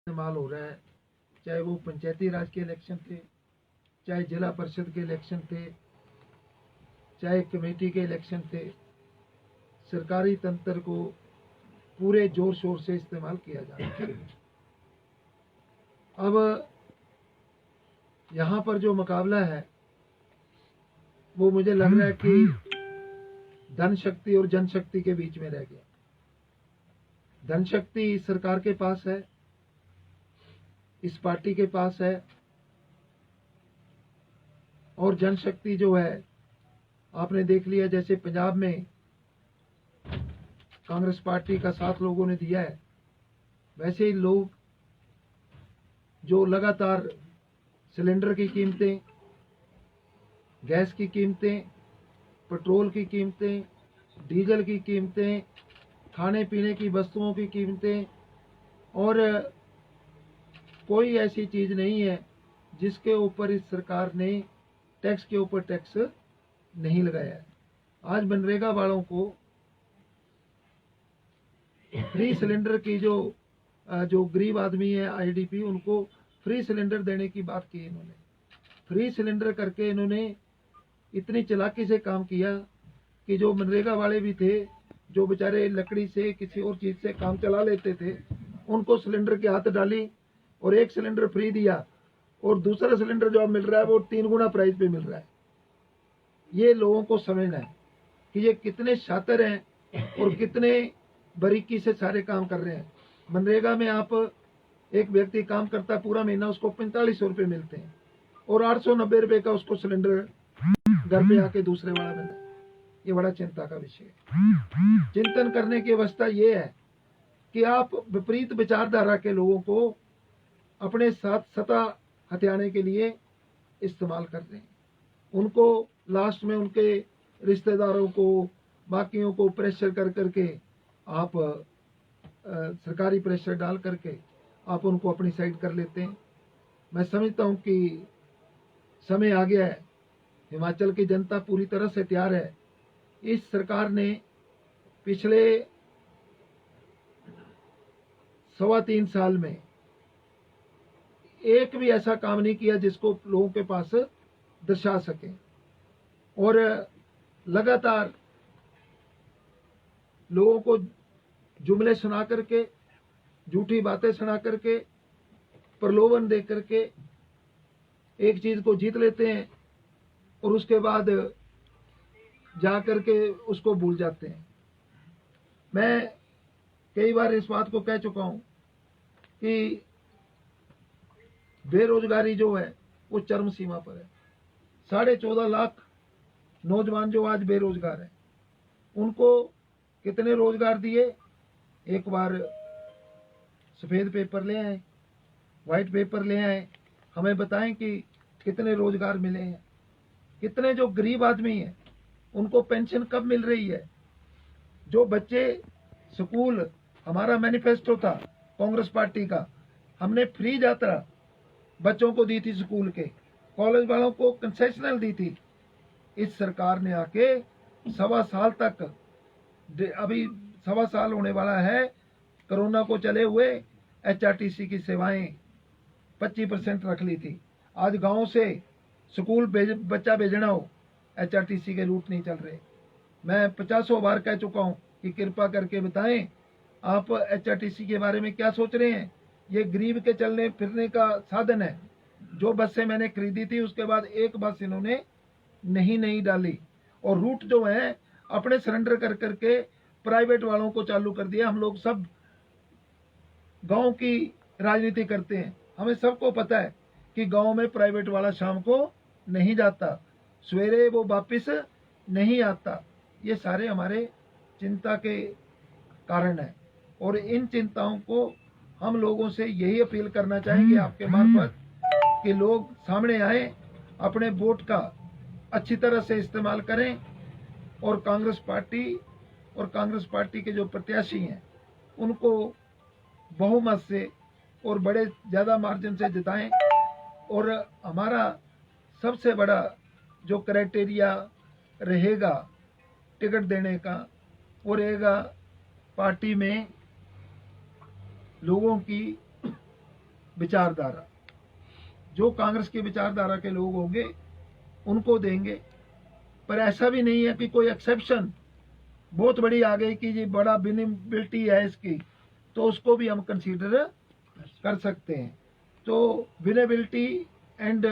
इस्तेमाल हो रहा है, चाहे वो पंचायती राज के इलेक्शन थे, चाहे जिला परिषद के इलेक्शन थे, चाहे कमेटी के इलेक्शन थे। सरकारी तंत्र को पूरे जोर शोर से इस्तेमाल किया जा रहा है। अब यहाँ पर जो मुकाबला है वो मुझे लग रहा है कि धन शक्ति और जनशक्ति के बीच में रह गया। धन शक्ति सरकार के पास है, इस पार्टी के पास है, और जनशक्ति जो है आपने देख लिया, जैसे पंजाब में कांग्रेस पार्टी का साथ लोगों ने दिया है, वैसे ही लोग जो लगातार सिलेंडर की कीमतें, गैस की कीमतें, पेट्रोल की कीमतें, डीजल की कीमतें, खाने पीने की वस्तुओं की कीमतें, और कोई ऐसी चीज नहीं है जिसके ऊपर इस सरकार ने टैक्स के ऊपर टैक्स नहीं लगाया है। आज मनरेगा वालों को फ्री सिलेंडर की जो गरीब आदमी है, आईडीपी, उनको फ्री सिलेंडर देने की बात की इन्होंने। फ्री सिलेंडर करके इन्होंने इतनी चालाकी से काम किया कि जो मनरेगा वाले भी थे, जो बेचारे लकड़ी से किसी और चीज से काम चला लेते थे, उनको सिलेंडर के हाथ डाली और एक सिलेंडर फ्री दिया, और दूसरा सिलेंडर जो अब मिल रहा है वो 3 गुना प्राइस पे मिल रहा है। ये लोगों को समझना है कि ये कितने शातिर हैं और कितने बारीकी से सारे काम कर रहे हैं। मनरेगा में आप एक व्यक्ति काम करता है पूरा महीना, उसको 4500 रुपये मिलते हैं, और 890 रुपये का उसको सिलेंडर घर पे आके दूसरे वाला मिलता है। ये बड़ा चिंता का विषय है। चिंतन करने की अवस्था ये है कि आप विपरीत विचारधारा के लोगों को अपने साथ सत्ता हथियाने के लिए इस्तेमाल कर रहे हैं। उनको लास्ट में उनके रिश्तेदारों को, बाकियों को प्रेशर कर करके आप सरकारी प्रेशर डाल करके आप उनको अपनी साइड कर लेते हैं। मैं समझता हूं कि समय आ गया है, हिमाचल की जनता पूरी तरह से तैयार है। इस सरकार ने पिछले 3.25 साल में एक भी ऐसा काम नहीं किया जिसको लोगों के पास दर्शा सके, और लगातार लोगों को जुमले सुना करके, झूठी बातें सुना करके, प्रलोभन दे करके एक चीज को जीत लेते हैं और उसके बाद जा करके उसको भूल जाते हैं। मैं कई बार इस बात को कह चुका हूं कि बेरोजगारी जो है वो चरम सीमा पर है। 14.5 लाख नौजवान जो आज बेरोजगार हैं, उनको कितने रोजगार दिए? एक बार सफेद पेपर ले आए, व्हाइट पेपर ले आए, हमें बताएं कि कितने रोजगार मिले हैं। कितने जो गरीब आदमी हैं उनको पेंशन कब मिल रही है? जो बच्चे स्कूल, हमारा मैनिफेस्टो था कांग्रेस पार्टी का, हमने फ्री यात्रा बच्चों को दी थी स्कूल के, कॉलेज वालों को कंसेशनल दी थी। इस सरकार ने आके 1.25 साल तक, अभी 1.25 साल होने वाला है कोरोना को चले हुए, एचआरटीसी की सेवाएं 25% रख ली थी। आज गांव से स्कूल बच्चा भेजना हो, एचआरटीसी के रूट नहीं चल रहे। मैं 50 बार कह चुका हूं कि कृपा करके बताएं आप एचआरटीसी के बारे में क्या सोच रहे हैं। ये गरीब के चलने फिरने का साधन है। जो बसें मैंने खरीदी थी उसके बाद एक बस इन्होंने नहीं डाली, और रूट जो है अपने सरेंडर कर करके प्राइवेट वालों को चालू कर दिया। हम लोग सब गांव की राजनीति करते हैं, हमें सबको पता है कि गांव में प्राइवेट वाला शाम को नहीं जाता, सवेरे वो वापिस नहीं आता। ये सारे हमारे चिंता के कारण है, और इन चिंताओं को हम लोगों से यही अपील करना चाहेंगे आपके मार्फत कि लोग सामने आए, अपने वोट का अच्छी तरह से इस्तेमाल करें, और कांग्रेस पार्टी के जो प्रत्याशी हैं उनको बहुमत से और बड़े ज्यादा मार्जिन से जिताएं। और हमारा सबसे बड़ा जो क्राइटेरिया रहेगा टिकट देने का, वो रहेगा पार्टी में लोगों की विचारधारा, जो कांग्रेस की विचारधारा के लोग होंगे उनको देंगे। पर ऐसा भी नहीं है कि कोई एक्सेप्शन बहुत बड़ी आ गई कि जी बड़ा विनेबिलिटी है इसकी, तो उसको भी हम कंसीडर कर सकते हैं। तो winnability and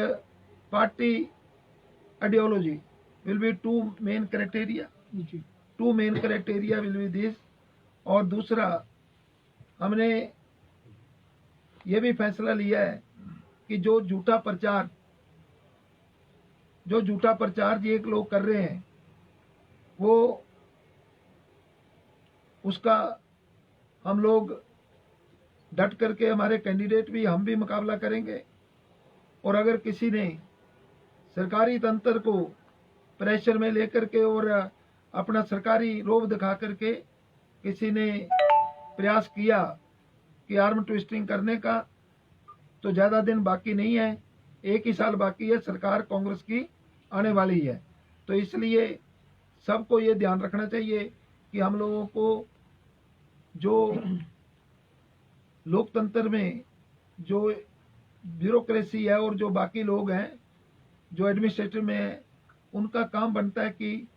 party ideology will be two main criteria will be this. और दूसरा, हमने ये भी फैसला लिया है कि जो झूठा प्रचार ये एक लोग कर रहे हैं, वो उसका हम लोग डट करके, हमारे कैंडिडेट भी, हम भी मुकाबला करेंगे। और अगर किसी ने सरकारी तंत्र को प्रेशर में लेकर के और अपना सरकारी रोब दिखा करके किसी ने प्रयास किया कि आर्म ट्विस्टिंग करने का, तो ज्यादा दिन बाकी नहीं है, 1 ही साल बाकी है, सरकार कांग्रेस की आने वाली है। तो इसलिए सबको ये ध्यान रखना चाहिए कि हम लोगों को जो लोकतंत्र में जो ब्यूरोक्रेसी है और जो बाकी लोग हैं जो एडमिनिस्ट्रेटिव में है, उनका काम बनता है कि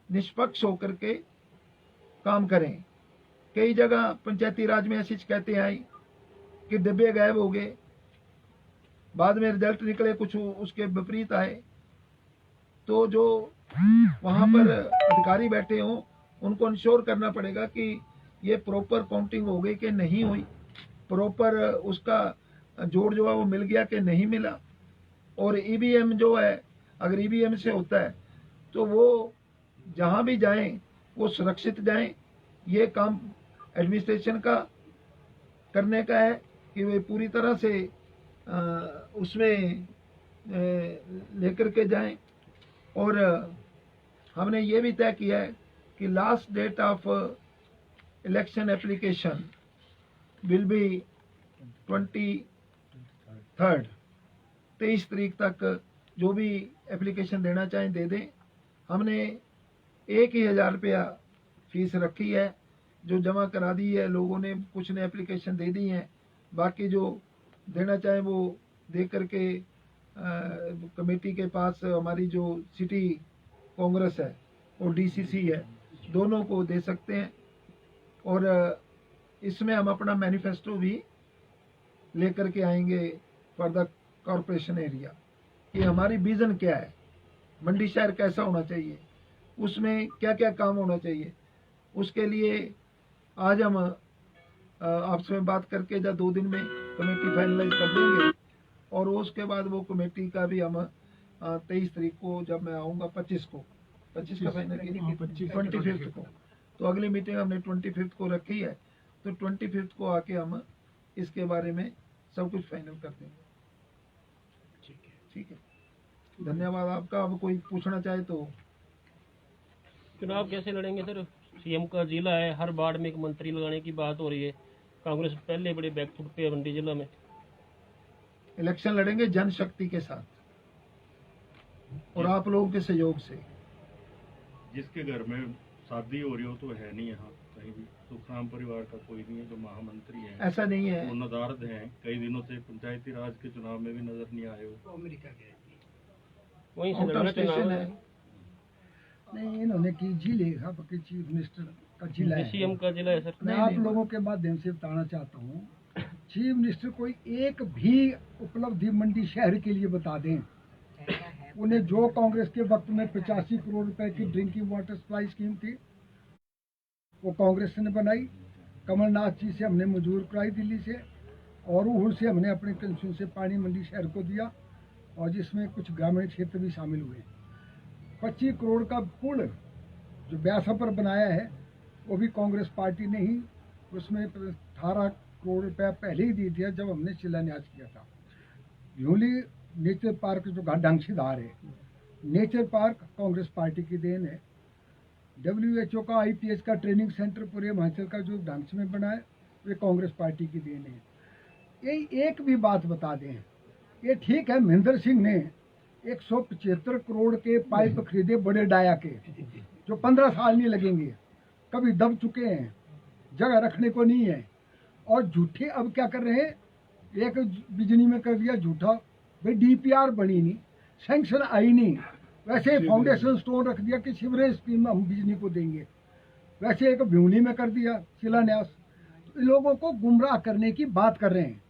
निष्पक्ष होकर के काम करें। कई जगह पंचायती राज में ऐसी शिकायतें आई कि डिब्बे गायब हो गए, बाद में रिजल्ट निकले कुछ उसके विपरीत आए। तो जो वहां पर अधिकारी बैठे हों उनको इंश्योर करना पड़ेगा कि ये प्रॉपर काउंटिंग हो गई कि नहीं हुई, प्रॉपर उसका जोड़ जो है वो मिल गया कि नहीं मिला। और ईवीएम जो है, अगर ईवीएम से होता है तो वो जहां भी जाएं वो सुरक्षित जाएं। ये काम एडमिनिस्ट्रेशन का करने का है कि वे पूरी तरह से उसमें लेकर के जाएं। और हमने ये भी तय किया है कि last date of election application will be 23 तारीख तक जो भी एप्लीकेशन देना चाहें दे दें। हमने 1,000 रुपया फीस रखी है, जो जमा करा दी है लोगों ने, कुछ ने एप्लीकेशन दे दी हैं, बाकी जो देना चाहें वो दे करके कमेटी के पास हमारी जो सिटी कांग्रेस है और डीसीसी है, दोनों को दे सकते हैं। और इसमें हम अपना मैनिफेस्टो भी लेकर के आएंगे फॉर द कॉरपोरेशन एरिया कि हमारी विजन क्या है, मंडी शहर कैसा होना चाहिए, उसमें क्या क्या काम होना चाहिए। उसके लिए आज हम आपसे बात करके 2 दिन में कमेटी फाइनलाइज कर देंगे। और उसके बाद वो कमेटी का भी हम 23 तारीख को जब मैं आऊँगा, 25 का फाइनल, 25 को, तो अगली मीटिंग हमने 25 को रखी है, तो 25 को आके हम इसके बारे में सब कुछ फाइनल कर देंगे। ठीक है, धन्यवाद आपका। अब कोई पूछना चाहे तो। चुनाव कैसे लड़ेंगे सर? सीएम का जिला है, हर वार्ड में एक मंत्री लगाने की बात हो रही है, कांग्रेस पहले बड़े बैकफुट पे है मंडी जिला में। इलेक्शन लड़ेंगे जनशक्ति के साथ और आप लोगों के सहयोग से। जिसके घर में शादी हो रही हो तो है नहीं यहाँ कहीं भी, सुखराम परिवार का कोई नहीं है जो महामंत्री है, ऐसा नहीं है। वो नदारद हैं, कई दिनों से पंचायती राज के चुनाव में भी नजर नहीं आए हो। अमेरिका गए वहीं से आउट ऑफ लड़ना चुनाव स्टेशन है। है। नहीं, इन्होंने की जिले आपके चीफ मिनिस्टर का जिला है। सीएम का जिला है सर। मैं आप लोगों के माध्यम से बताना चाहता हूँ, चीफ मिनिस्टर कोई एक भी उपलब्धि मंडी शहर के लिए बता दें। उन्हें जो कांग्रेस के वक्त में 85 करोड़ रुपए की ड्रिंकिंग वाटर सप्लाई स्कीम थी वो कांग्रेस ने बनाई। कमलनाथ जी से हमने मंजूर कराई दिल्ली से, और उहर से हमने अपने कंस्टिट्यूशन से पानी मंडी शहर को दिया, और जिसमें कुछ ग्रामीण क्षेत्र भी शामिल हुए। 25 करोड़ का पुल जो ब्यासा पर बनाया है वो भी कांग्रेस पार्टी ने ही, उसमें 18 करोड़ रुपया पहले ही दे दिया जब हमने शिलान्यास किया था। यूली नेचर पार्क जो ढंगशीधार है, नेचर पार्क कांग्रेस पार्टी की देन है। WHO का IPS का ट्रेनिंग सेंटर पूरे हिमाचल का जो ढंग से में बना है वे कांग्रेस पार्टी की देन है। ये एक भी बात बता दें, ये ठीक है महेंद्र सिंह ने 175 करोड़ के पाइप खरीदे बड़े डाया के, जो 15 साल नहीं लगेंगे, कभी दब चुके हैं, जगह रखने को नहीं है, और झूठे अब क्या कर रहे हैं, एक बिजली में कर दिया झूठा, भाई डीपीआर बनी नहीं, सैंक्शन आई नहीं, वैसे फाउंडेशन स्टोन रख दिया कि सीवरेज स्कीम में हम बिजली को देंगे, वैसे एक भिवनी में कर दिया शिलान्यास। तो इन लोगों को गुमराह करने की बात कर रहे हैं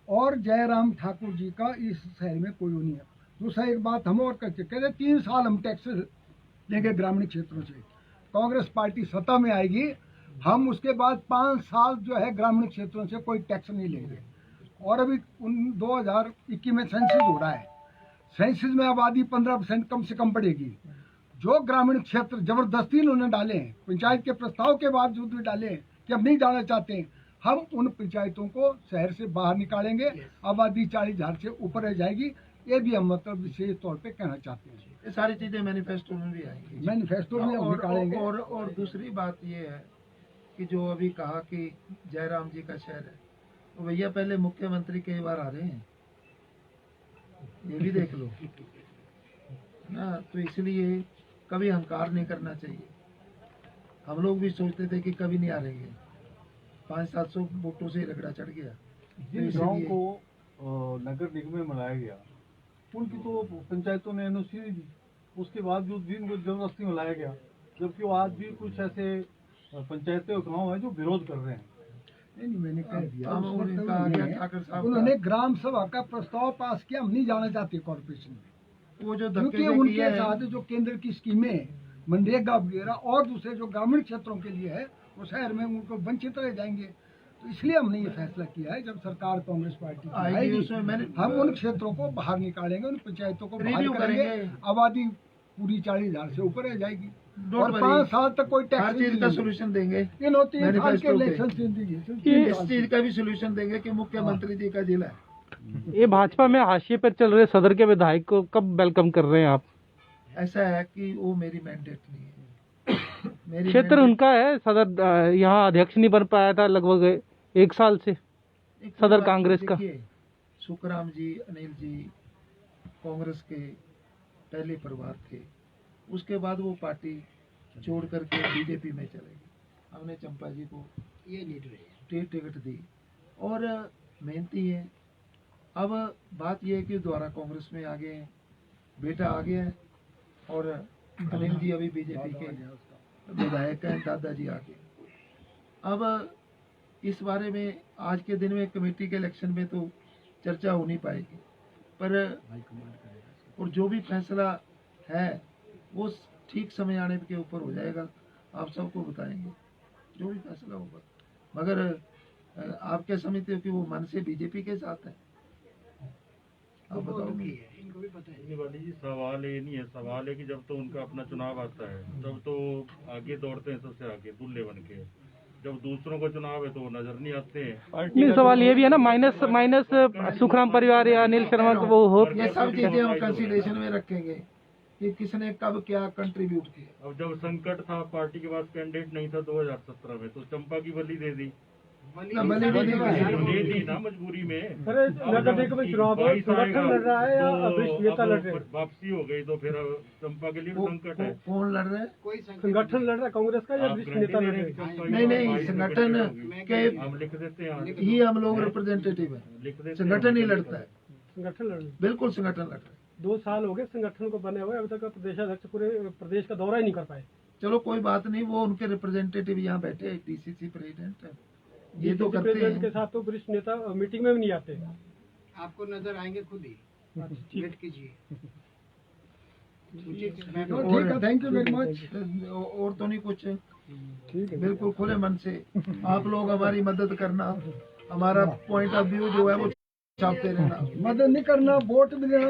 और जयराम ठाकुर जी का इस शहर में कोई नहीं है। दूसरा एक बात हम और कहते 3 साल हम टैक्स लेंगे ग्रामीण क्षेत्रों से, कांग्रेस पार्टी सत्ता में आएगी, हम उसके बाद 5 साल जो है ग्रामीण क्षेत्रों से कोई टैक्स नहीं लेंगे। और अभी 2021 में सेंसस हो रहा है, सेंसस में आबादी 15% कम से कम बढ़ेगी। जो ग्रामीण क्षेत्र जबरदस्ती उन्होंने डाले हैं, पंचायत के प्रस्ताव के बावजूद भी डाले हैं कि हम नहीं डालना चाहते हैं, हम उन पंचायतों को शहर से बाहर निकालेंगे, आबादी 40,000 से ऊपर रह जाएगी। ये भी हम मतलब विशेष तौर पे कहना चाहते हैं। ये सारी चीजें मैनिफेस्टो में भी आएंगी, मैनिफेस्टो में हम निकालेंगे। और दूसरी बात ये है कि जो अभी कहा कि जयराम जी का शहर है, तो भैया पहले मुख्यमंत्री कई बार आ रहे हैं, ये भी देख लो ना। तो इसलिए कभी अहंकार नहीं करना चाहिए। हम लोग भी सोचते थे कि कभी नहीं आ रहे हैं, 500-700 वोटों से रगड़ा चढ़ गया। तो जिन गाँव इसलिए को नगर निगम में बनाया गया उनकी तो पंचायतों ने एनओसी नहीं दी, उसके बावजूद भी इनको जबरदस्ती में लाया गया, जबकि वो आज भी कुछ ऐसे पंचायतें और गाँव हैं जो विरोध कर रहे हैं। नहीं, मैंने कह दिया हम उस वक्त उनका नहीं आगे है। ठाकर साहब उन्होंने ग्राम सभा का प्रस्ताव पास किया, हम नहीं जाना चाहते कॉर्पोरेशन में, वो जो क्योंकि धक्के उनके किए साथ जो केंद्र की स्कीमें मनरेगा वगैरह और दूसरे जो ग्रामीण क्षेत्रों के लिए है, वो शहर में उनको वंचित रह जाएंगे। तो इसलिए हमने ये फैसला किया है, जब सरकार कांग्रेस पार्टी की आएगी, आएगी, उसमें मैंने हम उन क्षेत्रों को बाहर निकालेंगे, उन पंचायतों को बाहर रिव्यू करेंगे, करेंगे। आबादी पूरी 40,000 से ऊपर रह जाएगी Don't और worry, 5 साल तक कोई हर टैक्स चीज का सोल्यूशन देंगे। 3 साल के मैनिफेस्टो पे। इलेक्शन से दीजिए। इस चीज का भी सोल्यूशन देंगे कि मुख्यमंत्री जी का जिला है। ये भाजपा में हाशिए पर चल रहे सदर के विधायक को कब वेलकम कर रहे हैं आप? ऐसा है कि वो मेरी मैंडेट नहीं है। मेरी क्षेत्र mandate- उनका है, सदर यहाँ अध्यक्ष नहीं बन पाया था लगभग 1 साल से। एक सदर बात कांग्रेस का। देखिए, सुखराम जी, अनिल जी कांग्रेस के पहले परिवार थे, उसके बाद वो पार्टी छोड़ करके बीजेपी में चले गए। हमने चंपा जी को ये टिकट दी और मेहनती है। अब बात यह है कि दोबारा कांग्रेस में आ गए हैं, बेटा आ गया है और अनिल जी अभी बीजेपी के विधायक हैं, दादाजी आ गए। अब इस बारे में आज के दिन में कमेटी के इलेक्शन में तो चर्चा हो नहीं पाएगी, पर और जो भी फैसला है वो ठीक समय आने के ऊपर हो जाएगा, आप सबको बताएंगे जो भी फैसला होगा। मगर आपके समझते हो कि वो मन से बीजेपी के साथ है? आप बताओ। नहीं वाली जी, सवाल ये नहीं है, सवाल है कि जब तो उनका अपना चुनाव आता है तब तो आगे दौड़ते हैं, सबसे आगे दुल्ले बन के। जब दूसरों का चुनाव है तो वो नजर नहीं आते हैं। नहीं, सवाल ये भी है ना, माइनस सुखराम परिवार या अनिल शर्मा को वो हो। ये सब चीजें हम कंसिडरेशन में रखेंगे कि किसने कब क्या कंट्रीब्यूट किया। अब जब संकट था, पार्टी के पास कैंडिडेट नहीं था 2017 में, तो चंपा की बलि दे दी। ना बलि भी नहीं किसी। दे दी ना मजबूरी में। अरे नगर निगम में चुनाव है, संगठन लड़ रहा है या वरिष्ठ नेता लड़ रहे हैं? वापसी हो गई तो फिर चंपा के लिए भी संकट है। कौन लड़ रहे हैं? संगठन लड़ रहा है कांग्रेस का या आप वरिष्ठ गारंटी नेता दे लड़ रहे रहे हैं कि हैं? चंपा नहीं, की नहीं, वापसी संगठन होगी। के- हम लिख देते हैं, ही हम लोग रिप्रेजेंटेटिव है, लिख देते हैं। संगठन ही लड़ता है। संगठन लड़ रहे हैं। बिल्कुल संगठन लड़ रहा है। 2 साल हो गए संगठन को बने हुए, अभी तक प्रदेशाध्यक्ष पूरे प्रदेश का दौरा ही नहीं कर पाए। चलो कोई बात नहीं, वो उनके रिप्रेजेंटेटिव यहाँ बैठे हैं, डीसीसी प्रेसिडेंट है, ये तो करते प्रेसिडेंट के हैं। साथ तो वरिष्ठ नेता मीटिंग में भी नहीं आते। आपको नजर आएंगे खुद ही, वेट कीजिए। तो ठीक है, थैंक यू वेरी मच। और तो नहीं कुछ, ठीक है, बिल्कुल खुले मन से आप लोग हमारी मदद करना, हमारा पॉइंट ऑफ व्यू जो है वो छापते रहना। मदद नहीं करना, वोट भी देना,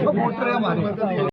वोटर है हमारे।